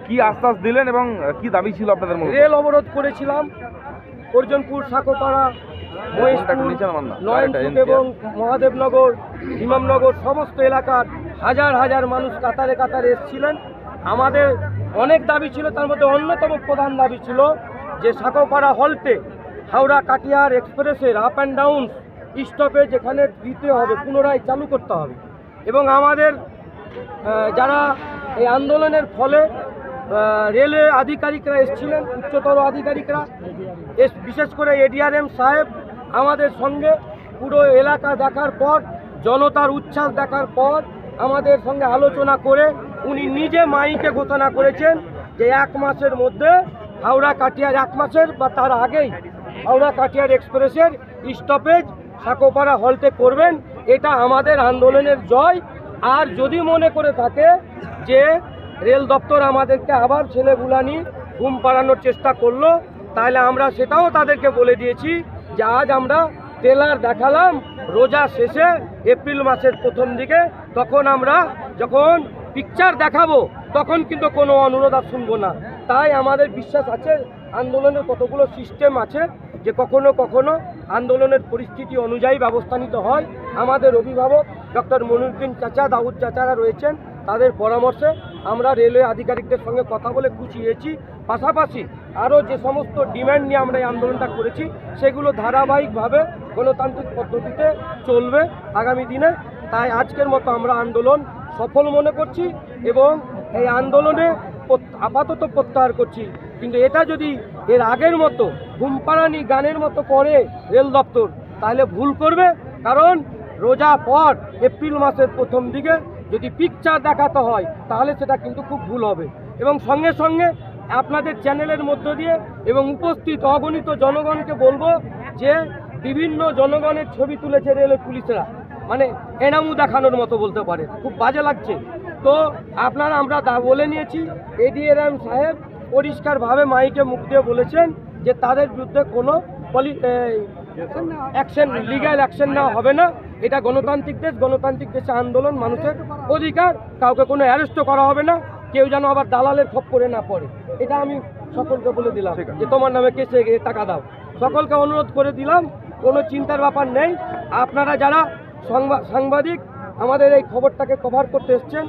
কি আশ্বাস দিলেন এবং কি দাবি ছিল আপনাদের মধ্যে? রেল অবরোধ করেছিলাম অর্জনপুর, সাকোপাড়া, মহেশপুর, নয়নপুর এবং মহাদেবনগর, ইমামনগর সমস্ত এলাকার হাজার হাজার মানুষ কাতারে কাতারে এসেছিলেন। আমাদের অনেক দাবি ছিল, তার মধ্যে অন্যতম প্রধান দাবি ছিল যে সাকোপাড়া হল্টে হাওড়া কাটিয়ার এক্সপ্রেসের আপ অ্যান্ড ডাউন স্টপেজ এখানে দিতে হবে, পুনরায় চালু করতে হবে। এবং আমাদের যারা এই আন্দোলনের ফলে রেলওয়ে আধিকারিকরা এসেছিলেন, উচ্চতর আধিকারিকরা বিশেষ করে এডিআরএম সাহেব আমাদের সঙ্গে পুরো এলাকা দেখার পর, জনতার উচ্ছ্বাস দেখার পর আমাদের সঙ্গে আলোচনা করে উনি নিজে মাইকে ঘোষণা করেছেন যে 1 মাসের মধ্যে হাওড়া কাটিয়ার, 1 মাসের বা তার আগেই হাওড়া কাটিয়ার এক্সপ্রেসের স্টপেজ সাকোপাড়া হল্টে করবেন। এটা আমাদের আন্দোলনের জয়। আর যদি মনে করে থাকে যে রেল দপ্তর আমাদেরকে আবার ছেলেগুলানি ঘুম পাড়ানোর চেষ্টা করলো, তাহলে আমরা সেটাও তাদেরকে বলে দিয়েছি যে আজ আমরা ট্রেলার দেখালাম রোজা শেষে এপ্রিল মাসের প্রথম দিকে, তখন আমরা যখন পিকচার দেখাবো তখন কিন্তু কোনো অনুরোধ আর শুনবো না। তাই আমাদের বিশ্বাস আছে আন্দোলনের কতগুলো সিস্টেম আছে যে কখনো কখনো আন্দোলনের পরিস্থিতি অনুযায়ী ব্যবস্থা নিতে হয়। আমাদের অভিভাবক ডক্টর মনিরুদ্দিন চাচা, দাউদ চাচারা রয়েছেন, তাদের পরামর্শে আমরা রেলওয়ে আধিকারিকদের সঙ্গে কথা বলে খুশি হয়েছি। পাশাপাশি আরও যে সমস্ত ডিম্যান্ড নিয়ে আমরা এই আন্দোলনটা করেছি সেগুলো ধারাবাহিকভাবে গণতান্ত্রিক পদ্ধতিতে চলবে আগামী দিনে। তাই আজকের মতো আমরা আন্দোলন সফল মনে করছি এবং এই আন্দোলনে আপাতত প্রত্যাহার করছি। কিন্তু এটা যদি এর আগের মতো ঘুমপাড়ানি গানের মতো করে রেল দপ্তর, তাহলে ভুল করবে। কারণ রোজা পর এপ্রিল মাসের প্রথম দিকে যদি পিকচার দেখাতে হয় তাহলে সেটা কিন্তু খুব ভুল হবে। এবং সঙ্গে সঙ্গে আপনাদের চ্যানেলের মধ্য দিয়ে এবং উপস্থিত অগণিত জনগণকে বলবো যে বিভিন্ন জনগণের ছবি তুলেছে রেলের পুলিশরা, মানে এনামু দেখানোর মতো বলতে পারে, খুব বাজে লাগছে। তো আপনারা আমরা বলে নিয়েছি, এডিআরএম সাহেব পরিষ্কারভাবে মাইকে মুখ দিয়ে বলেছেন যে তাদের বিরুদ্ধে কোনো অ্যাকশন, লিগ্যাল অ্যাকশন নেওয়া হবে না। এটা গণতান্ত্রিক দেশ, গণতান্ত্রিক দেশে আন্দোলন মানুষের অধিকার, কাউকে কোনো অ্যারেস্টও করা হবে না, কেউ যেন আবার দালালের খপ্পরে না পড়ে। এটা আমি সকলকে বলে দিলাম যে তোমার নামে কেসে টাকা দাও। সকলকে অনুরোধ করে দিলাম, কোনো চিন্তার ব্যাপার নেই। আপনারা যারা সাংবাদিক আমাদের এই খবরটাকে কভার করতে এসছেন